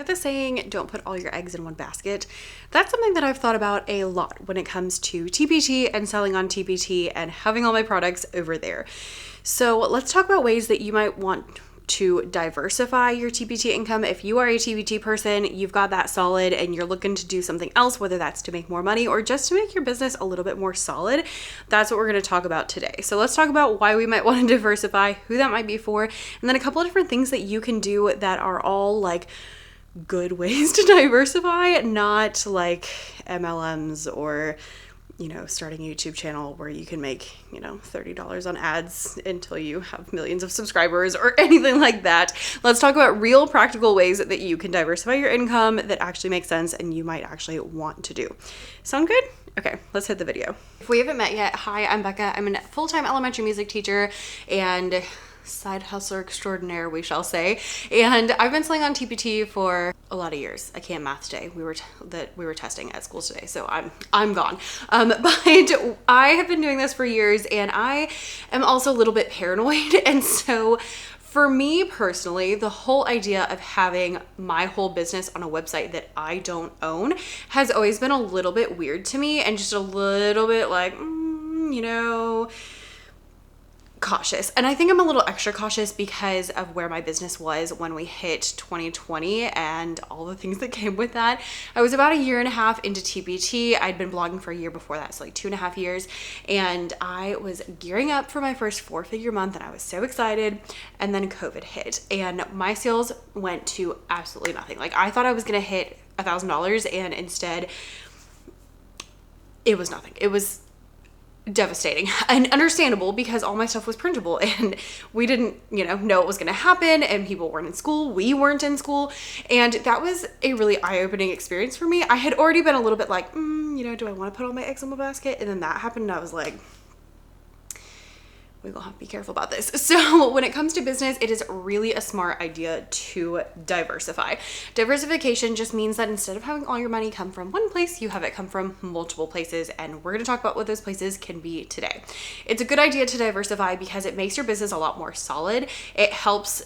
know the saying, don't put all your eggs in one basket? That's something that I've thought about a lot when it comes to TPT and selling on TPT and having all my products over there. So let's talk about ways that you might want to diversify your TPT income. If you are a TPT person, you've got that solid and you're looking to do something else, whether that's to make more money or just to make your business a little bit more solid, that's what we're going to talk about today. So let's talk about why we might want to diversify, who that might be for, and then a couple of different things that you can do that are all like good ways to diversify, not like MLMs or starting a YouTube channel where you can make, $30 on ads until you have millions of subscribers or anything like that. Let's talk about real practical ways that you can diversify your income that actually make sense and you might actually want to do. Sound good? Okay, let's hit the video. If we haven't met yet, hi, I'm Becca. I'm a full-time elementary music teacher and side hustler extraordinaire, we shall say. And I've been selling on TPT for a lot of years. I can't math today. We were testing at school today, so I'm gone. But I have been doing this for years, and I am also a little bit paranoid. And so for me personally, the whole idea of having my whole business on a website that I don't own has always been a little bit weird to me and just a little bit like, cautious. And I think I'm a little extra cautious because of where my business was when we hit 2020 and all the things that came with that. I was about a year and a half into TPT. I'd been blogging for a year before that, so like 2.5 years. And I was gearing up for my first 4-figure month and I was so excited. And then COVID hit and my sales went to absolutely nothing. Like I thought I was going to hit $1,000 and instead it was nothing. It was devastating and understandable because all my stuff was printable and we didn't, know what was going to happen and people weren't in school. We weren't in school. And that was a really eye-opening experience for me. I had already been a little bit like, do I want to put all my eggs in my basket? And then that happened and I was like, we will have to be careful about this. So when it comes to business, it is really a smart idea to diversify. Diversification just means that instead of having all your money come from one place, you have it come from multiple places. And we're going to talk about what those places can be today. It's a good idea to diversify because it makes your business a lot more solid. It helps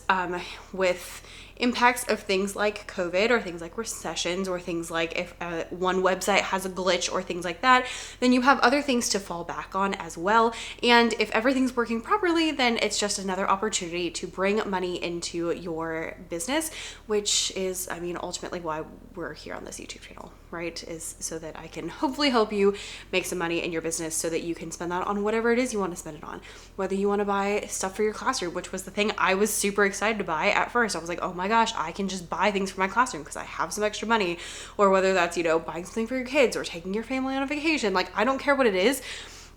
with impacts of things like COVID or things like recessions or things like if one website has a glitch or things like that, then you have other things to fall back on as well. And if everything's working properly, then it's just another opportunity to bring money into your business, which is, ultimately why we're here on this YouTube channel, right? Is so that I can hopefully help you make some money in your business so that you can spend that on whatever it is you want to spend it on. Whether you want to buy stuff for your classroom, which was the thing I was super excited to buy at first. I was like, oh my gosh, I can just buy things for my classroom because I have some extra money. Or whether that's, buying something for your kids or taking your family on a vacation. Like, I don't care what it is.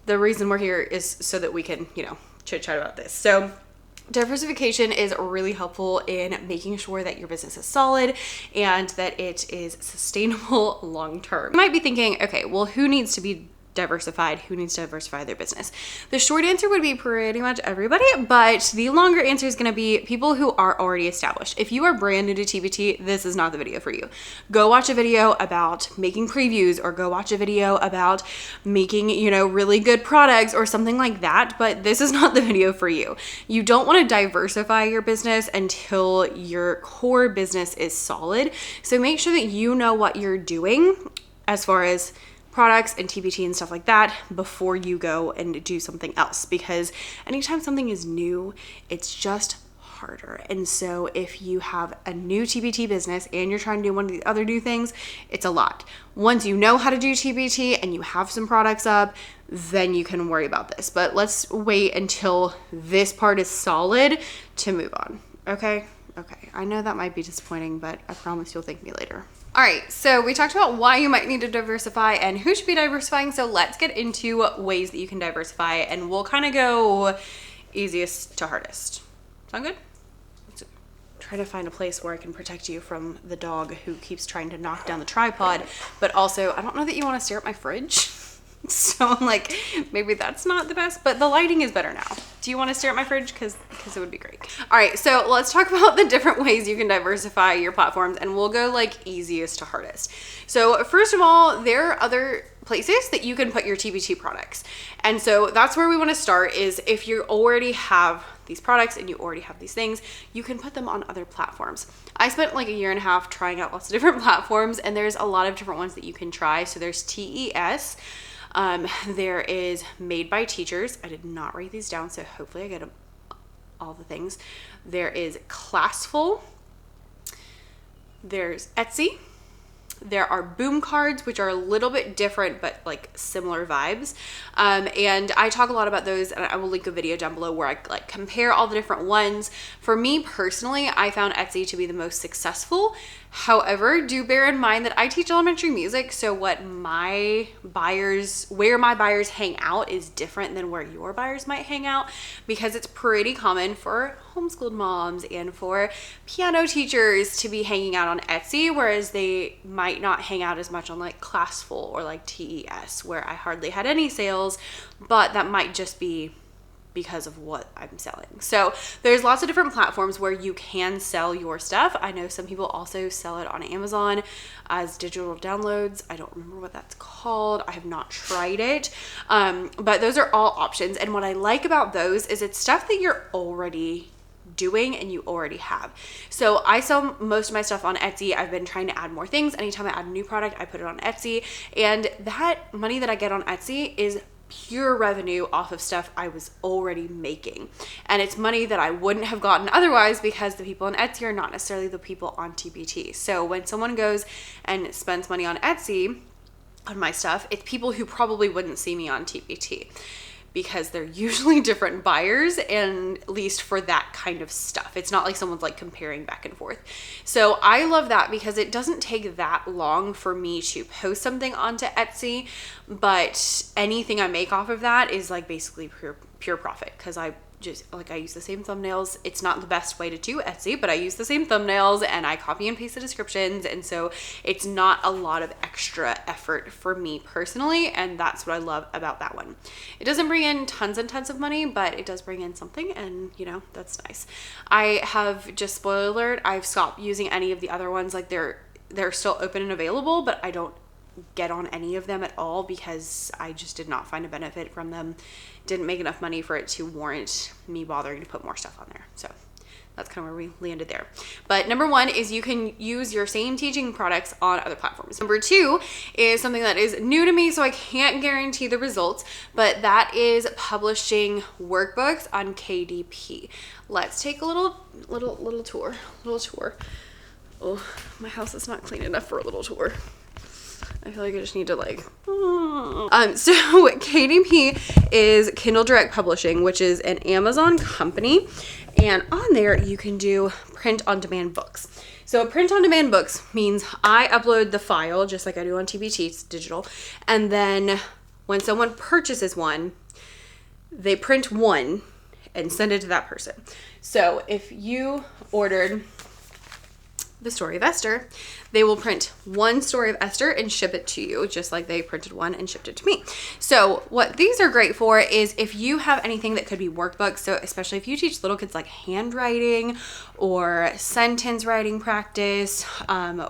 The reason we're here is so that we can, chit chat about this. So diversification is really helpful in making sure that your business is solid and that it is sustainable long term. You might be thinking, okay, well, who needs to be diversified? Who needs to diversify their business? The short answer would be pretty much everybody, but the longer answer is going to be people who are already established. If you are brand new to TPT, this is not the video for you. Go watch a video about making previews or go watch a video about making, really good products or something like that, but this is not the video for you. You don't want to diversify your business until your core business is solid. So make sure that you know what you're doing as far as products and TPT and stuff like that before you go and do something else, because anytime something is new, it's just harder. And so if you have a new TPT business and you're trying to do one of the other new things, it's a lot. Once you know how to do TPT and you have some products up, then you can worry about this. But let's wait until this part is solid to move on. Okay, I know that might be disappointing, but I promise you'll thank me later. All right, so we talked about why you might need to diversify and who should be diversifying. So let's get into ways that you can diversify, and we'll kind of go easiest to hardest. Sound good? Let's try to find a place where I can protect you from the dog who keeps trying to knock down the tripod, but also I don't know that you want to stare at my fridge. So like, maybe that's not the best, but the lighting is better now. Do you want to stare at my fridge? Because it would be great. All right, so let's talk about the different ways you can diversify your platforms, and we'll go like easiest to hardest. So first of all, there are other places that you can put your TBT products. And so that's where we want to start, is if you already have these products and you already have these things, you can put them on other platforms. I spent like a year and a half trying out lots of different platforms, and there's a lot of different ones that you can try. So there's TES. There is Made by Teachers. I did not write these down, so hopefully I get them, all the things. There is Classful. There's Etsy. There are Boom cards, which are a little bit different, but like similar vibes. And I talk a lot about those, and I will link a video down below where I like compare all the different ones. For me personally, I found Etsy to be the most successful. However, do bear in mind that I teach elementary music, so where my buyers hang out is different than where your buyers might hang out, because it's pretty common for homeschooled moms and for piano teachers to be hanging out on Etsy, whereas they might not hang out as much on like Classful or like TES, where I hardly had any sales, but that might just be because of what I'm selling. So there's lots of different platforms where you can sell your stuff. I know some people also sell it on Amazon as digital downloads. I don't remember what that's called. I have not tried it. But those are all options. And what I like about those is it's stuff that you're already doing and you already have. So I sell most of my stuff on Etsy. I've been trying to add more things. Anytime I add a new product, I put it on Etsy. And that money that I get on Etsy is pure revenue off of stuff I was already making. And it's money that I wouldn't have gotten otherwise, because the people on Etsy are not necessarily the people on TBT. So when someone goes and spends money on Etsy on my stuff, it's people who probably wouldn't see me on TBT, because they're usually different buyers, and at least for that kind of stuff. It's not like someone's like comparing back and forth. So I love that, because it doesn't take that long for me to post something onto Etsy, but anything I make off of that is like basically pure profit, because I use the same thumbnails. It's not the best way to do Etsy, but I use the same thumbnails and I copy and paste the descriptions. And so it's not a lot of extra effort for me personally. And that's what I love about that one. It doesn't bring in tons and tons of money, but it does bring in something, and you know, that's nice. I have, just spoiler alert, I've stopped using any of the other ones. Like they're still open and available, but I don't get on any of them at all, because I just did not find a benefit from them. Didn't make enough money for it to warrant me bothering to put more stuff on there. So that's kind of where we landed there. But number one is you can use your same teaching products on other platforms. Number two is something that is new to me, so I can't guarantee the results, but that is publishing workbooks on KDP. Let's take a little tour. Oh, my house is not clean enough for a little tour. I feel like I just need to like, so KDP is Kindle Direct Publishing, which is an Amazon company. And on there you can do print on demand books. So print on demand books means I upload the file just like I do on TBT, it's digital. And then when someone purchases one, they print one and send it to that person. So if you ordered The Story of Esther, they will print one Story of Esther and ship it to you, just like they printed one and shipped it to me. So what these are great for is if you have anything that could be workbooks, so especially if you teach little kids like handwriting or sentence writing practice,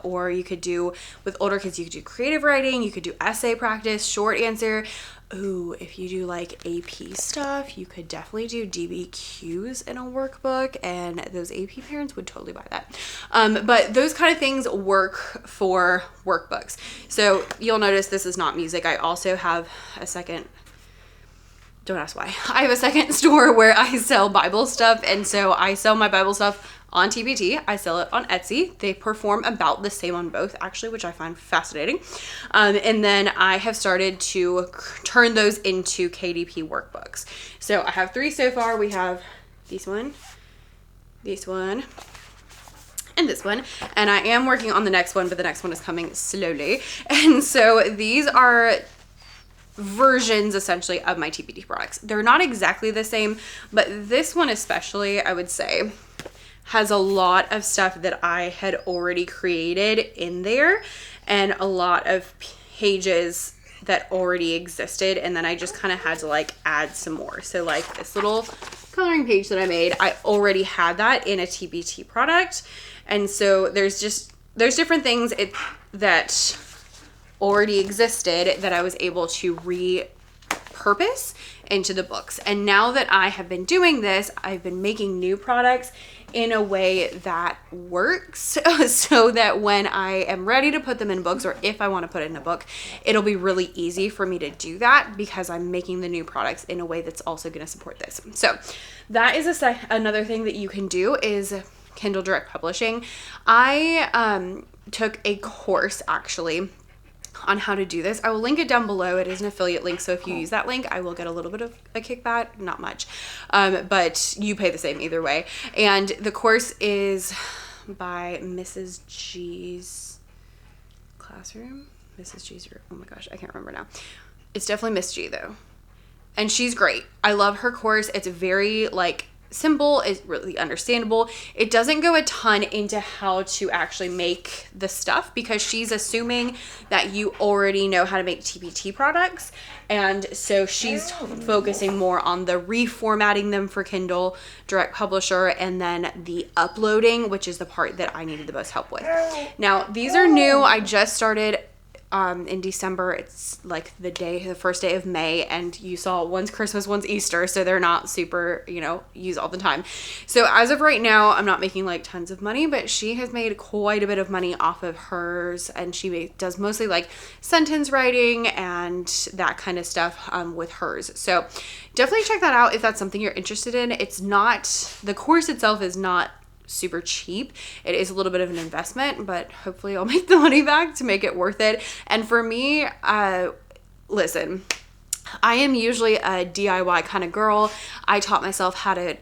or you could do, with older kids, you could do creative writing, you could do essay practice, short answer. Ooh, if you do like AP stuff, you could definitely do DBQs in a workbook, and those AP parents would totally buy that. But those kind of things work for workbooks. So you'll notice this is not music. I also have a second, don't ask why. I have a second store where I sell Bible stuff, and so I sell my Bible stuff on TBT. I sell it on Etsy. They perform about the same on both, actually, which I find fascinating. And then I have started to turn those into KDP workbooks. So I have 3 so far. We have this one, and this one. And I am working on the next one, but the next one is coming slowly. And so these are versions essentially of my TBT products. They're not exactly the same, but this one especially, I would say, has a lot of stuff that I had already created in there, and a lot of pages that already existed, and then I just kind of had to like add some more. So like this little coloring page that I made, I already had that in a TBT product. And so there's different things that already existed that I was able to repurpose into the books. And now that I have been doing this, I've been making new products in a way that works so that when I am ready to put them in books, or if I want to put it in a book, it'll be really easy for me to do that because I'm making the new products in a way that's also going to support this. So that is another thing that you can do is Kindle Direct Publishing. I took a course actually on how to do this. I will link it down below. It is an affiliate link, so if you use that link, I will get a little bit of a kickback, not much, but you pay the same either way. And the course is by Mrs. G's classroom. Mrs. G's, oh my gosh, I can't remember now. It's definitely Miss G though, and she's great. I love her course. It's very like simple, it's really understandable. It doesn't go a ton into how to actually make the stuff because she's assuming that you already know how to make TBT products. And so she's focusing more on the reformatting them for Kindle Direct Publisher and then the uploading, which is the part that I needed the most help with. Now, these are new. I just started in December. It's like the first day of May, and you saw one's Christmas, one's Easter, so they're not super, used all the time. So as of right now, I'm not making like tons of money, but she has made quite a bit of money off of hers, and she does mostly like sentence writing and that kind of stuff with hers. So definitely check that out if that's something you're interested in. The course itself is not super cheap. It is a little bit of an investment, but hopefully I'll make the money back to make it worth it. And for me, listen, I am usually a DIY kind of girl. I taught myself how to,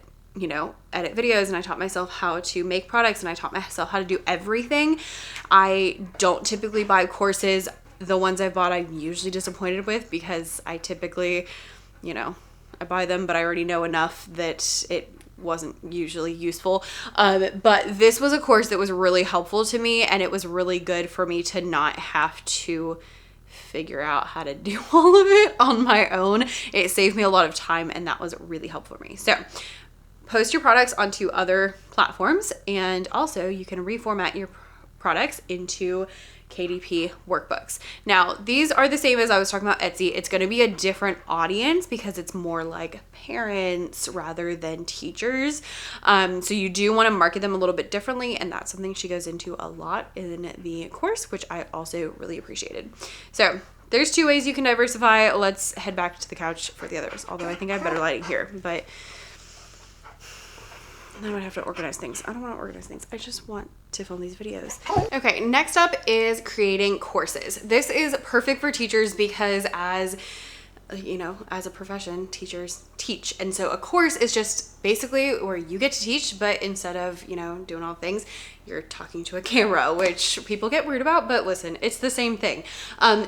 edit videos, and I taught myself how to make products, and I taught myself how to do everything. I don't typically buy courses. The ones I've bought, I'm usually disappointed with because I typically, I buy them, but I already know enough that it wasn't usually useful. But this was a course that was really helpful to me, and it was really good for me to not have to figure out how to do all of it on my own. It saved me a lot of time, and that was really helpful for me. So post your products onto other platforms, and also you can reformat your products into KDP workbooks. Now, these are the same as I was talking about Etsy. It's going to be a different audience because it's more like parents rather than teachers. So you do want to market them a little bit differently, and that's something she goes into a lot in the course, which I also really appreciated. So there's 2 ways you can diversify. Let's head back to the couch for the others, although I think I have better lighting here, but then I would have to organize things. I don't want to organize things. I just want to film these videos. Okay, next up is creating courses. This is perfect for teachers because as a profession, teachers teach. And so a course is just basically where you get to teach, but instead of, doing all things, you're talking to a camera, which people get weird about, but listen, it's the same thing.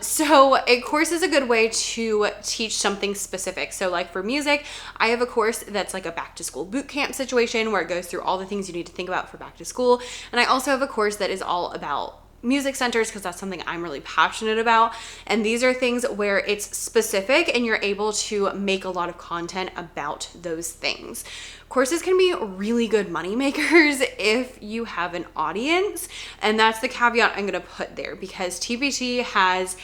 So a course is a good way to teach something specific. So like for music, I have a course that's like a back to school boot camp situation where it goes through all the things you need to think about for back to school. And I also have a course that is all about music centers because that's something I'm really passionate about. And these are things where it's specific and you're able to make a lot of content about those things. Courses can be really good money makers if you have an audience. And that's the caveat I'm going to put there because TBT has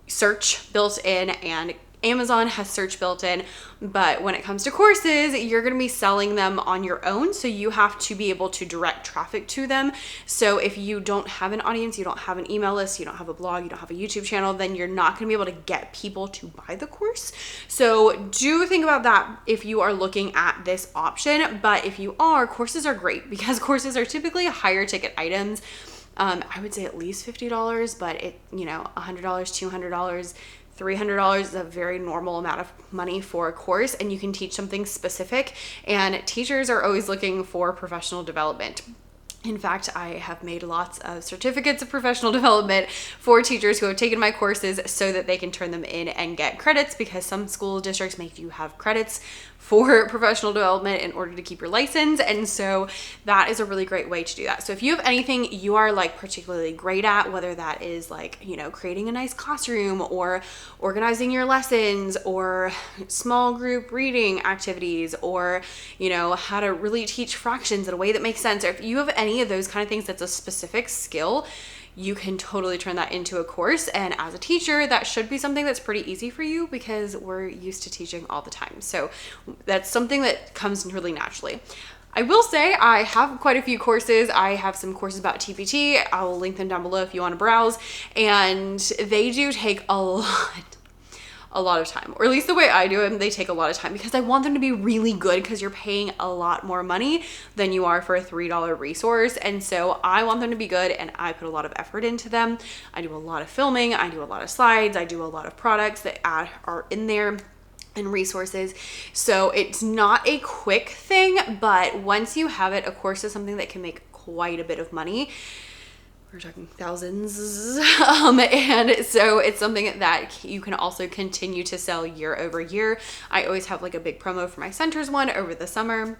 search built in and Amazon has search built in, but when it comes to courses, you're going to be selling them on your own. So you have to be able to direct traffic to them. So if you don't have an audience, you don't have an email list, you don't have a blog, you don't have a YouTube channel, then you're not going to be able to get people to buy the course. So do think about that if you are looking at this option. But if you are, courses are great because courses are typically higher ticket items. I would say at least $50, but $100, $200, $300 is a very normal amount of money for a course, and you can teach something specific, and teachers are always looking for professional development. In fact, I have made lots of certificates of professional development for teachers who have taken my courses so that they can turn them in and get credits because some school districts make you have credits for professional development in order to keep your license. And so that is a really great way to do that. So if you have anything you are like particularly great at, whether that is like, you know, creating a nice classroom or organizing your lessons or small group reading activities or, you know, how to really teach fractions in a way that makes sense, or if you have any of those kind of things that's a specific skill, you can totally turn that into a course. And as a teacher, that should be something that's pretty easy for you because we're used to teaching all the time. So that's something that comes really naturally. I will say I have quite a few courses. I have some courses about TPT. I'll link them down below if you want to browse. And they do take a lot of time, or at least the way I do them, they take a lot of time because I want them to be really good because you're paying a lot more money than you are for a $3 resource. And so I want them to be good and I put a lot of effort into them. I do a lot of filming, I do a lot of slides, I do a lot of products that are in there and resources. So it's not a quick thing, but once you have it, a course is something that can make quite a bit of money. We're talking thousands. And so it's something that you can also continue to sell year over year. I always have like a big promo for my centers one over the summer.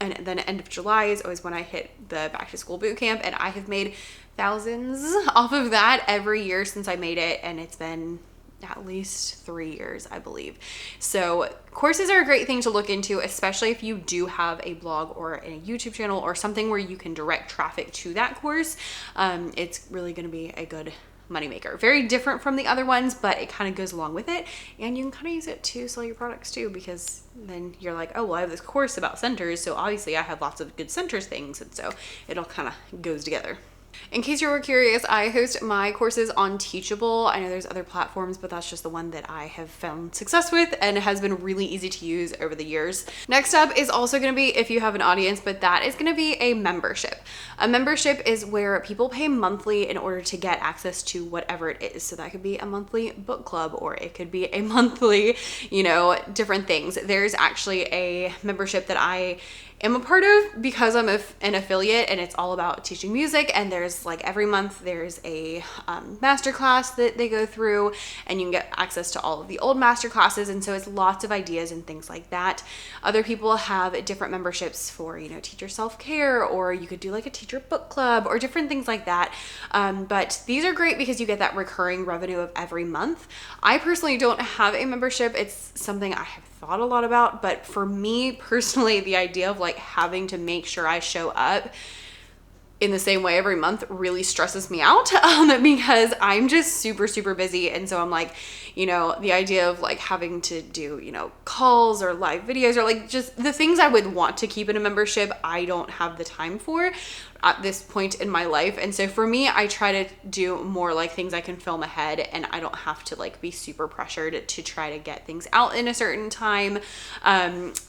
And then end of July is always when I hit the back to school boot camp. And I have made thousands off of that every year since I made it. And it's been at least 3 years, I believe. So courses are a great thing to look into, especially if you do have a blog or a YouTube channel or something where you can direct traffic to that course. It's really going to be a good moneymaker. Very different from the other ones, but it kind of goes along with it. And you can kind of use it to sell your products too, because then you're like, oh, well, I have this course about centers. So obviously I have lots of good centers things. And so it all kind of goes together. In case you were curious, I host my courses on Teachable. I know there's other platforms, but that's just the one that I have found success with and it has been really easy to use over the years. Next up is also going to be, if you have an audience, but that is going to be a membership. A membership is where people pay monthly in order to get access to whatever it is. So that could be a monthly book club or it could be a monthly, you know, different things. There's actually a membership that I am a part of because I'm an affiliate and it's all about teaching music, and there's like every month there's a masterclass that they go through and you can get access to all of the old master classes, and so it's lots of ideas and things like that. Other people have different memberships for, you know, teacher self-care, or you could do like a teacher book club or different things like that. But these are great because you get that recurring revenue of every month. I personally don't have a membership. It's something I have thought a lot about, but for me personally, the idea of like having to make sure I show up in the same way every month really stresses me out because I'm just super busy. And so I'm like, you know, the idea of like having to do, you know, calls or live videos or like just the things I would want to keep in a membership, I don't have the time for at this point in my life. And so for me, I try to do more like things I can film ahead and I don't have to like be super pressured to try to get things out in a certain time.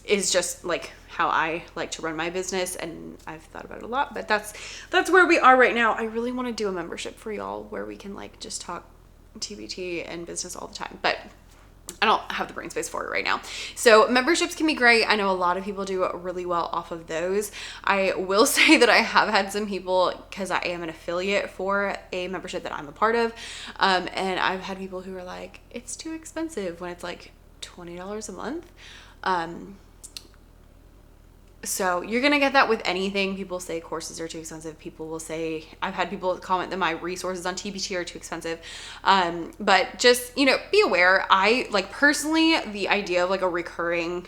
Is just like how I like to run my business, and I've thought about it a lot, but that's where we are right now. I really want to do a membership for y'all where we can like just talk TBT and business all the time, but I don't have the brain space for it right now. So memberships can be great. I know a lot of people do really well off of those. I will say that I have had some people, because I am an affiliate for a membership that I'm a part of, and I've had people who are like, it's too expensive when it's like $20 a month. So you're going to get that with anything. People say courses are too expensive. People will say, I've had people comment that my resources on TPT are too expensive. But just, you know, be aware. I like personally, the idea of like a recurring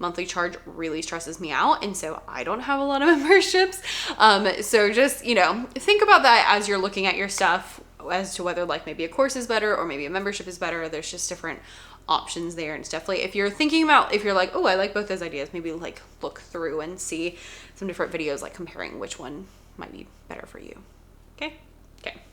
monthly charge really stresses me out. And so I don't have a lot of memberships. So just, you know, think about that as you're looking at your stuff as to whether like maybe a course is better or maybe a membership is better. There's just different options there, and it's definitely, if you're thinking about, if you're like, oh, I like both those ideas, maybe like look through and see some different videos like comparing which one might be better for you. Okay.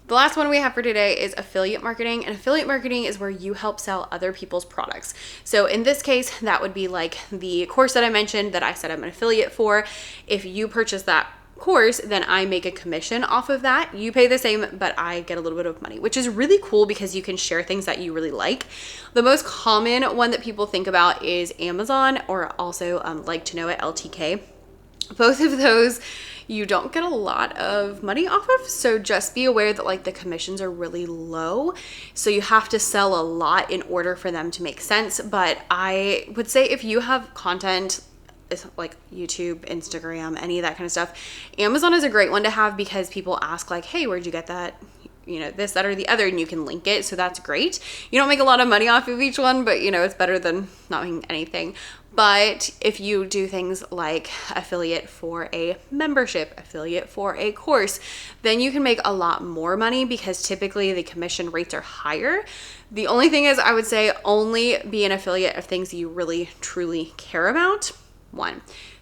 The last one we have for today is affiliate marketing, and affiliate marketing is where you help sell other people's products. So in this case, that would be like the course that I mentioned that I said I'm an affiliate for. If you purchase that course, then I make a commission off of that. You pay the same, but I get a little bit of money, which is really cool because you can share things that you really like. The most common one that people think about is Amazon, or also Like to Know It, LTK. Both of those you don't get a lot of money off of, so just be aware that like the commissions are really low, so you have to sell a lot in order for them to make sense. But I would say if you have content like YouTube, Instagram, any of that kind of stuff, Amazon is a great one to have because people ask like, hey, where'd you get that? You know, this, that, or the other, and you can link it. So that's great. You don't make a lot of money off of each one, but you know, it's better than not making anything. But if you do things like affiliate for a membership, affiliate for a course, then you can make a lot more money because typically the commission rates are higher. The only thing is, I would say only be an affiliate of things that you really truly care about. 1.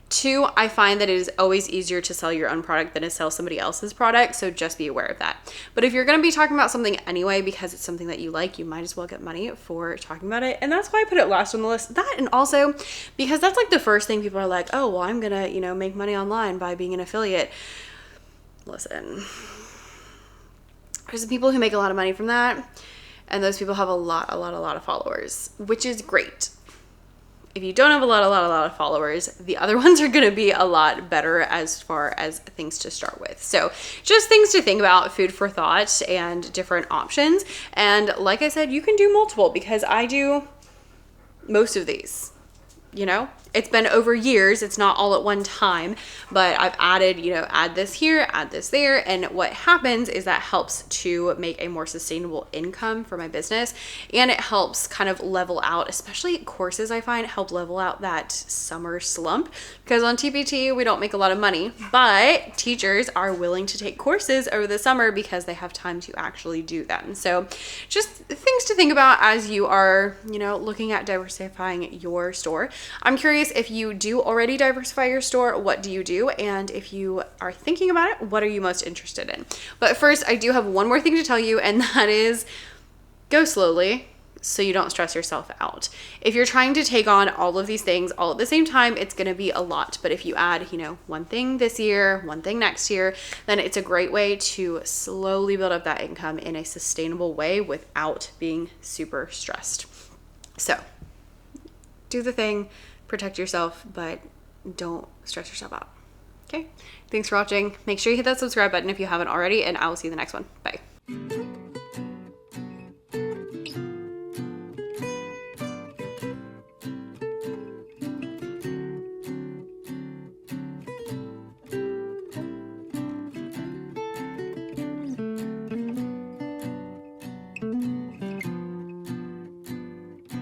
2, I find that it is always easier to sell your own product than to sell somebody else's product, so just be aware of that. But if you're going to be talking about something anyway because it's something that you like, you might as well get money for talking about it. And that's why I put it last on the list. That, and also because that's like the first thing people are like, oh, well, I'm going to, you know, make money online by being an affiliate. Listen, there's people who make a lot of money from that, and those people have a lot of followers, which is great. If you don't have a lot of followers, the other ones are going to be a lot better as far as things to start with. So just things to think about, food for thought and different options. And like I said, you can do multiple because I do most of these. You know, it's been over years. It's not all at one time, but I've added, you know, add this here, add this there. And what happens is that helps to make a more sustainable income for my business. And it helps kind of level out, especially courses I find help level out that summer slump, because on TPT, we don't make a lot of money, but teachers are willing to take courses over the summer because they have time to actually do them. So just things to think about as you are, you know, looking at diversifying your store. I'm curious if you do already diversify your store, what do you do? And if you are thinking about it, what are you most interested in? But first, I do have one more thing to tell you, and that is go slowly so you don't stress yourself out. If you're trying to take on all of these things all at the same time, it's going to be a lot. But if you add, you know, one thing this year, one thing next year, then it's a great way to slowly build up that income in a sustainable way without being super stressed. So do the thing, protect yourself, but don't stress yourself out. Okay? Thanks for watching. Make sure you hit that subscribe button if you haven't already, and I will see you in the next one. Bye.